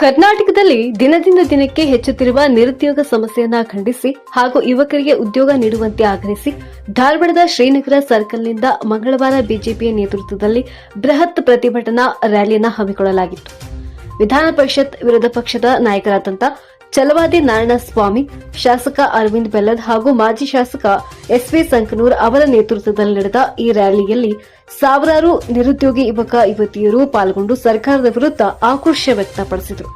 ಕರ್ನಾಟಕದಲ್ಲಿ ದಿನದಿಂದ ದಿನಕ್ಕೆ ಹೆಚ್ಚುತ್ತಿರುವ ನಿರುದ್ಯೋಗ ಸಮಸ್ಯೆಯನ್ನ ಖಂಡಿಸಿ ಹಾಗೂ ಯುವಕರಿಗೆ ಉದ್ಯೋಗ ನೀಡುವಂತೆ ಆಗ್ರಹಿಸಿ ಧಾರವಾಡದ ಶ್ರೀನಗರ ಸರ್ಕಲ್ನಿಂದ ಮಂಗಳವಾರ ಬಿಜೆಪಿಯ ನೇತೃತ್ವದಲ್ಲಿ ಬೃಹತ್ ಪ್ರತಿಭಟನಾ ರ್ಯಾಲಿಯನ್ನು ಹಮ್ಮಿಕೊಳ್ಳಲಾಗಿತ್ತು. ವಿಧಾನ ಪರಿಷತ್ ವಿರೋಧ ಪಕ್ಷದ ನಾಯಕರಾದಂಥ ಛಲವಾದಿ ನಾರಾಯಣಸ್ವಾಮಿ, ಶಾಸಕ ಅರವಿಂದ್ ಬೆಲ್ಲದ್ ಹಾಗೂ ಮಾಜಿ ಶಾಸಕ ಎಸ್.ವಿ. ಸಂಕನೂರ್ ಅವರ ನೇತೃತ್ವದಲ್ಲಿ ನಡೆದ ಈ ರ್ಯಾಲಿಯಲ್ಲಿ ಸಾವಿರಾರು ನಿರುದ್ಯೋಗಿ ಯುವಕ ಯುವತಿಯರು ಪಾಲ್ಗೊಂಡು ಸರ್ಕಾರದ ವಿರುದ್ಧ ಆಕ್ರೋಶ ವ್ಯಕ್ತಪಡಿಸಿದರು.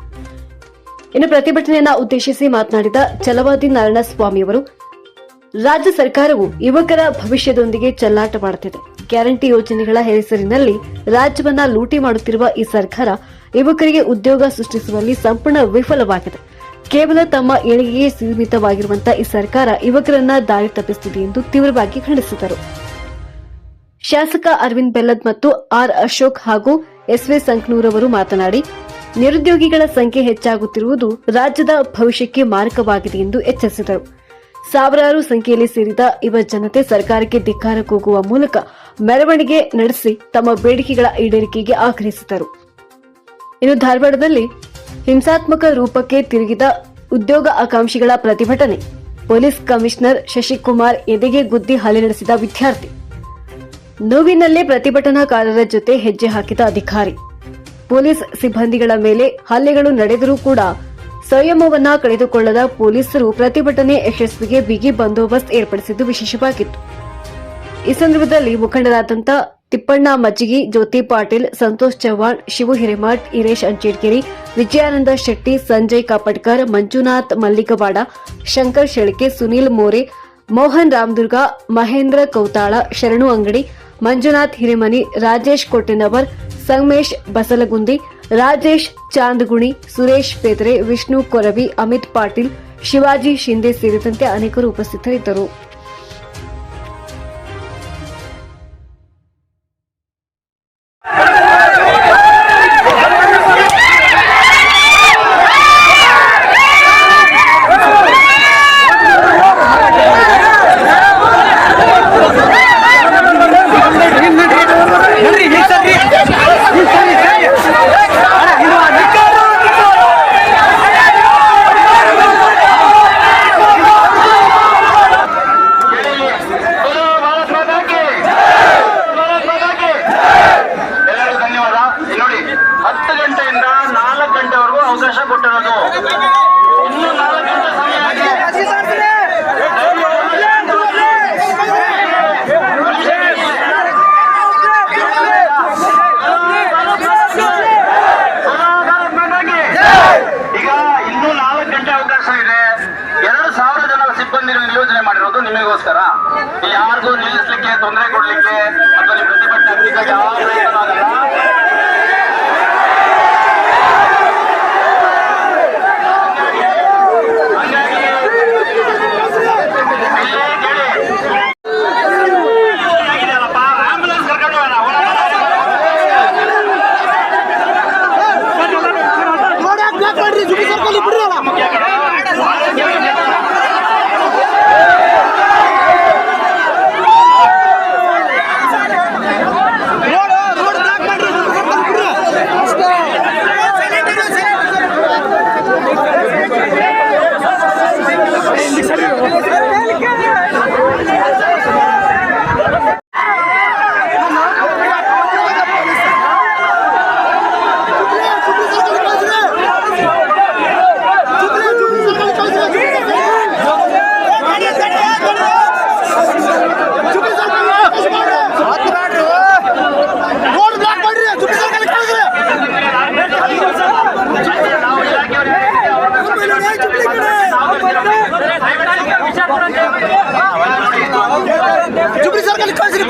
ಇನ್ನು ಪ್ರತಿಭಟನೆಯನ್ನ ಉದ್ದೇಶಿಸಿ ಮಾತನಾಡಿದ ಛಲವಾದಿ ನಾರಾಯಣಸ್ವಾಮಿ ಅವರು, ರಾಜ್ಯ ಸರ್ಕಾರವು ಯುವಕರ ಭವಿಷ್ಯದೊಂದಿಗೆ ಚೆಲ್ಲಾಟ ಮಾಡುತ್ತಿದೆ. ಗ್ಯಾರಂಟಿ ಯೋಜನೆಗಳ ಹೆಸರಿನಲ್ಲಿ ರಾಜ್ಯವನ್ನ ಲೂಟಿ ಮಾಡುತ್ತಿರುವ ಈ ಸರ್ಕಾರ ಯುವಕರಿಗೆ ಉದ್ಯೋಗ ಸೃಷ್ಟಿಸುವಲ್ಲಿ ಸಂಪೂರ್ಣ ವಿಫಲವಾಗಿದೆ. ಕೇವಲ ತಮ್ಮ ಏಳಿಗೆಗೆ ಸೀಮಿತವಾಗಿರುವಂತಹ ಈ ಸರ್ಕಾರ ಯುವಕರನ್ನ ದಾರಿ ತಪ್ಪಿಸುತ್ತಿದೆ ಎಂದು ತೀವ್ರವಾಗಿ ಖಂಡಿಸಿದರು. ಶಾಸಕ ಅರವಿಂದ್ ಬೆಲ್ಲದ್ ಮತ್ತು ಆರ್ ಅಶೋಕ್ ಹಾಗೂ ಎಸ್.ವಿ. ಸಂಕನೂರ್ ಅವರು ಮಾತನಾಡಿ, ನಿರುದ್ಯೋಗಿಗಳ ಸಂಖ್ಯೆ ಹೆಚ್ಚಾಗುತ್ತಿರುವುದು ರಾಜ್ಯದ ಭವಿಷ್ಯಕ್ಕೆ ಮಾರಕವಾಗಿದೆ ಎಂದು ಎಚ್ಚರಿಸಿದರು. ಸಾವಿರಾರು ಸಂಖ್ಯೆಯಲ್ಲಿ ಸೇರಿದ ಯುವ ಜನತೆ ಸರ್ಕಾರಕ್ಕೆ ಧಿಕ್ಕಾರ ಕೂಗುವ ಮೂಲಕ ಮೆರವಣಿಗೆ ನಡೆಸಿ ತಮ್ಮ ಬೇಡಿಕೆಗಳ ಈಡೇರಿಕೆಗೆ ಆಗ್ರಹಿಸಿದರು. ಇನ್ನು ಧಾರವಾಡದಲ್ಲಿ ಹಿಂಸಾತ್ಮಕ ರೂಪಕ್ಕೆ ತಿರುಗಿದ ಉದ್ಯೋಗ ಆಕಾಂಕ್ಷಿಗಳ ಪ್ರತಿಭಟನೆ, ಪೊಲೀಸ್ ಕಮಿಷನರ್ ಶಶಿಕುಮಾರ್ ಎದೆಗೆ ಗುದ್ದಿ ಹಲ್ಲೆ ನಡೆಸಿದ ವಿದ್ಯಾರ್ಥಿ, ನೋವಿನಲ್ಲೇ ಪ್ರತಿಭಟನಾಕಾರರ ಜೊತೆ ಹೆಜ್ಜೆ ಹಾಕಿದ ಅಧಿಕಾರಿ, ಪೊಲೀಸ್ ಸಿಬ್ಬಂದಿಗಳ ಮೇಲೆ ಹಲ್ಲೆಗಳು ನಡೆದರೂ ಕೂಡ ಸಂಯಮವನ್ನ ಕಳೆದುಕೊಳ್ಳದ ಪೊಲೀಸರು ಪ್ರತಿಭಟನೆ ಯಶಸ್ವಿಗೆ ಬಿಗಿ ಬಂದೋಬಸ್ತ್ ಏರ್ಪಡಿಸಿದ್ದು ವಿಶೇಷವಾಗಿತ್ತು. ಈ ಸಂದರ್ಭದಲ್ಲಿ ಮುಖಂಡರಾದಂಥ ತಿಪ್ಪಣ್ಣ ಮಜ್ಜಿಗಿ, ಜ್ಯೋತಿ ಪಾಟೀಲ್, ಸಂತೋಷ್ ಚವ್ಹಾಣ್, ಶಿವು ಹಿರೇಮಠ್, ಈರೇಶ್ ಅಂಚೇಡ್ಕೇರಿ, ವಿಜಯಾನಂದ ಶೆಟ್ಟಿ, ಸಂಜಯ್ ಕಾಪಟ್ಕರ್, ಮಂಜುನಾಥ್ ಮಲ್ಲಿಗವಾಡ, ಶಂಕರ್ ಶೆಳಕೆ, ಸುನೀಲ್ ಮೋರೆ, ಮೋಹನ್ ರಾಮದುರ್ಗ, ಮಹೇಂದ್ರ ಕೌತಾಳ, ಶರಣು ಅಂಗಡಿ, ಮಂಜುನಾಥ್ ಹಿರೇಮನಿ, ರಾಜೇಶ್ ಕೊಟ್ಟೆನವರ್, ಸಂಗಮೇಶ್ ಬಸಲಗುಂದಿ, ರಾಜೇಶ್ ಚಾಂದಗುಣಿ, ಸುರೇಶ್ ಪೇದ್ರೆ, ವಿಷ್ಣು ಕೊರವಿ, ಅಮಿತ್ ಪಾಟೀಲ್, ಶಿವಾಜಿ ಶಿಂದೆ ಸೇರಿದಂತೆ ಅನೇಕರು ಉಪಸ್ಥಿತರಿದ್ದರು. ನಿಯೋಜನೆ ಮಾಡಿರೋದು ನಿಮಗೋಸ್ಕರ, ಯಾರಿಗೂ ನಿಲ್ಲಿಸಲಿಕ್ಕೆ, ತೊಂದರೆ ಕೊಡ್ಲಿಕ್ಕೆ ಅಥವಾ ನಿಮ್ಮ ಪ್ರತಿಭಟನೆ ಆಗಲ್ಲ.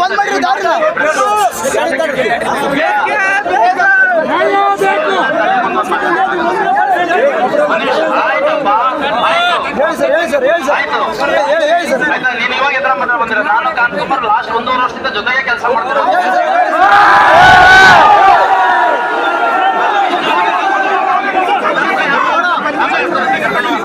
ಬಂದ್ ಮಾಡಿರೋ ದಾರಿನ ನೀನು ಇವಾಗ ಎದ್ರ ಬಂದಿರ. ನಾನು ಕಾಂತಕುಮಾರ್ ಲಾಸ್ಟ್ 1.5 ವರ್ಷದಿಂದ ಜೊತೆಗೆ ಕೆಲಸ ಮಾಡ್ತಿರೋದು.